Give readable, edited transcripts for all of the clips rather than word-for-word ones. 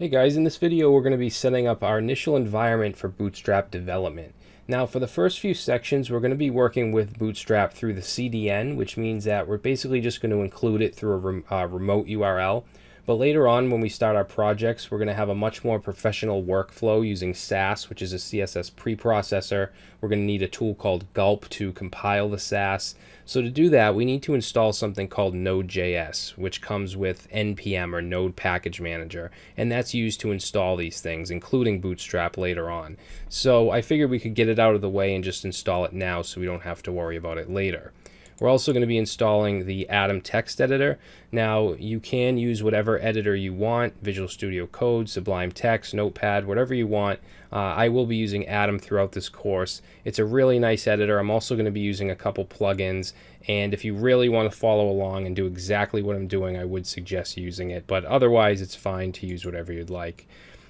Hey guys, in this video we're going to be setting up our initial environment for Bootstrap development. Now for the first few sections we're going to be working with Bootstrap through the CDN, which means that we're basically just going to include it through a remote URL. But later on when we start our projects we're going to have a much more professional workflow using Sass, which is a CSS preprocessor. We're going to need a tool called Gulp to compile the Sass. So to do that we need to install something called Node.js, which comes with NPM or Node Package Manager, and that's used to install these things, including Bootstrap later on. So I figured we could get it out of the way and just install it now so we don't have to worry about it later. We're also going to be installing the Atom text editor. Now you can use whatever editor you want, Visual Studio Code, Sublime Text, Notepad, whatever you want. I will be using Atom throughout this course. It's a really nice editor. I'm also going to be using a couple plugins, and if you really want to follow along and do exactly what I'm doing, I would suggest using it, but otherwise it's fine to use whatever you'd like.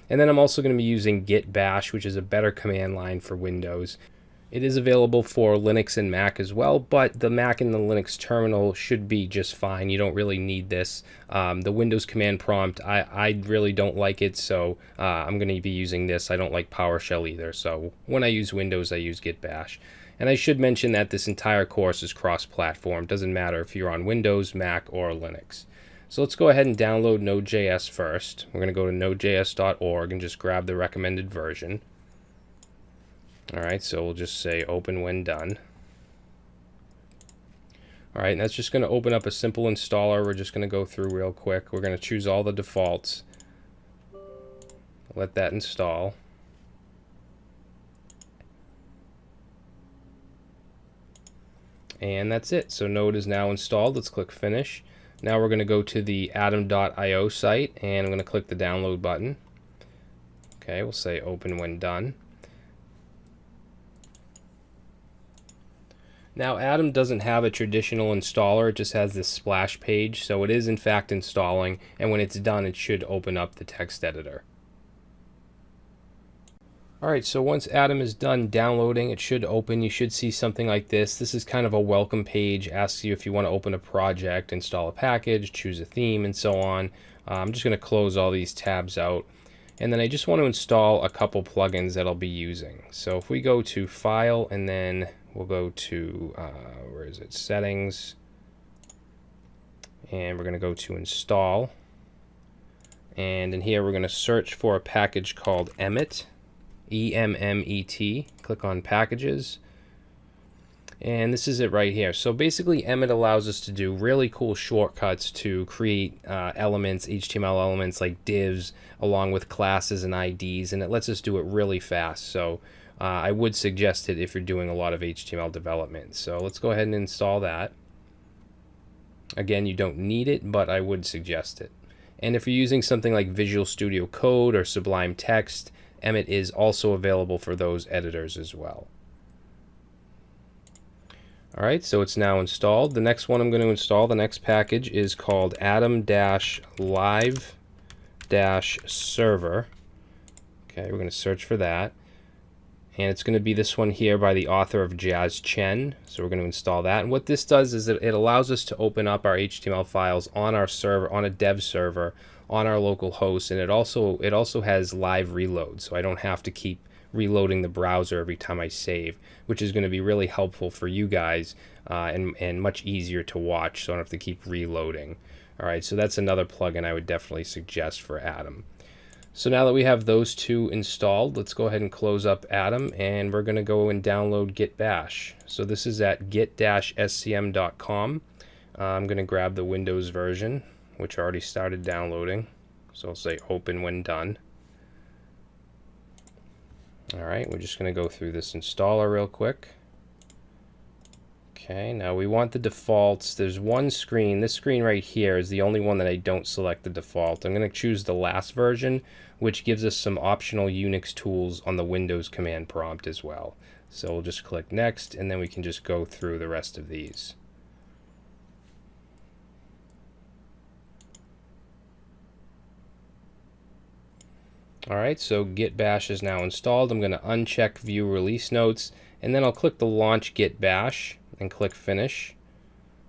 And then I'm also going to be using Git Bash, which is a better command line for Windows. It is available for Linux and Mac as well, but the Mac and the Linux terminal should be just fine. You don't really need this. The Windows command prompt, I really don't like it, so I'm going to be using this. I don't like PowerShell either, so when I use Windows, I use Git Bash. And I should mention that this entire course is cross-platform. Doesn't matter if you're on Windows, Mac, or Linux. So let's go ahead and download Node.js first. We're going to go to nodejs.org and just grab the recommended version. Alright, so we'll just say open when done. Alright, and that's just going to open up a simple installer. We're just going to go through real quick. We're going to choose all the defaults. Let that install. And that's it. So Node is now installed. Let's click finish. Now we're going to go to the atom.io site and I'm going to click the download button. Okay, we'll say open when done. Now Atom doesn't have a traditional installer, it just has this splash page, so it is in fact installing, and when it's done it should open up the text editor. Alright, so once Atom is done downloading, it should open. You should see something like this. This is kind of a welcome page, asks you if you want to open a project, install a package, choose a theme, and so on. I'm just going to close all these tabs out. And then I just want to install a couple plugins that I'll be using. So if we go to File and then we'll go to, where is it, Settings, and we're going to go to Install. And in here we're going to search for a package called Emmet, E-M-M-E-T. Click on Packages. And this is it right here. So basically Emmet allows us to do really cool shortcuts to create elements, HTML elements like divs, along with classes and IDs, and it lets us do it really fast. So I would suggest it if you're doing a lot of HTML development. So let's go ahead and install that. Again, you don't need it, but I would suggest it. And if you're using something like Visual Studio Code or Sublime Text, Emmet is also available for those editors as well. Alright, so it's now installed. The next one I'm going to install, the next package, is called Atom-Live-Server. Okay, we're going to search for that. And it's going to be this one here by the author of Jazz Chen. So we're going to install that. And what this does is it allows us to open up our HTML files on our server, on a dev server, on our local host. And it also has live reload, so I don't have to keep reloading the browser every time I save, which is going to be really helpful for you guys and much easier to watch, so I don't have to keep reloading. Alright, so that's another plugin I would definitely suggest for Atom. So now that we have those two installed, let's go ahead and close up Atom, and we're going to go and download Git Bash. So this is at git-scm.com. I'm going to grab the Windows version, which already started downloading. So I'll say open when done. Alright, we're just going to go through this installer real quick. Okay, now we want the defaults. There's one screen. This screen right here is the only one that I don't select the default. I'm going to choose the last version, which gives us some optional Unix tools on the Windows command prompt as well. So we'll just click next, and then we can just go through the rest of these. Alright, so Git Bash is now installed. I'm going to uncheck View Release Notes, and then I'll click the Launch Git Bash and click Finish.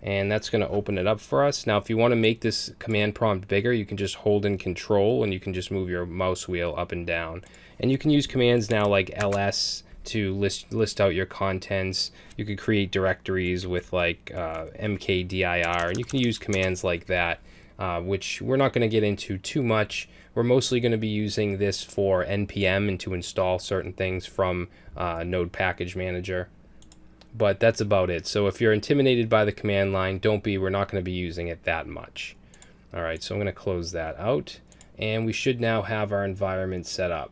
and that's going to open it up for us. Now if you want to make this command prompt bigger, you can just hold in control and you can just move your mouse wheel up and down. And you can use commands now like ls to list out your contents. You could create directories with like mkdir, and you can use commands like that, which we're not going to get into too much. We're mostly going to be using this for npm and to install certain things from Node Package Manager. But that's about it. So if you're intimidated by the command line, don't be. We're not going to be using it that much. All right, so I'm going to close that out, and we should now have our environment set up.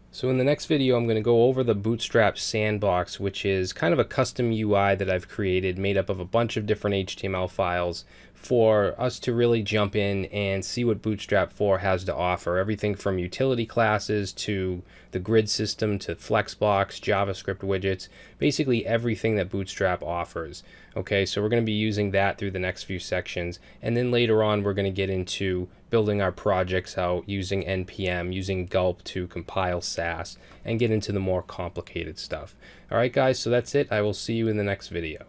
So in the next video, I'm going to go over the Bootstrap Sandbox, which is kind of a custom UI that I've created, made up of a bunch of different HTML files for us to really jump in and see what Bootstrap 4 has to offer. Everything from utility classes to the grid system to Flexbox, JavaScript widgets, basically everything that Bootstrap offers. Okay, so we're going to be using that through the next few sections, and then later on we're going to get into building our projects out using NPM, using Gulp to compile Sass, and get into the more complicated stuff. Alright guys, so that's it. I will see you in the next video.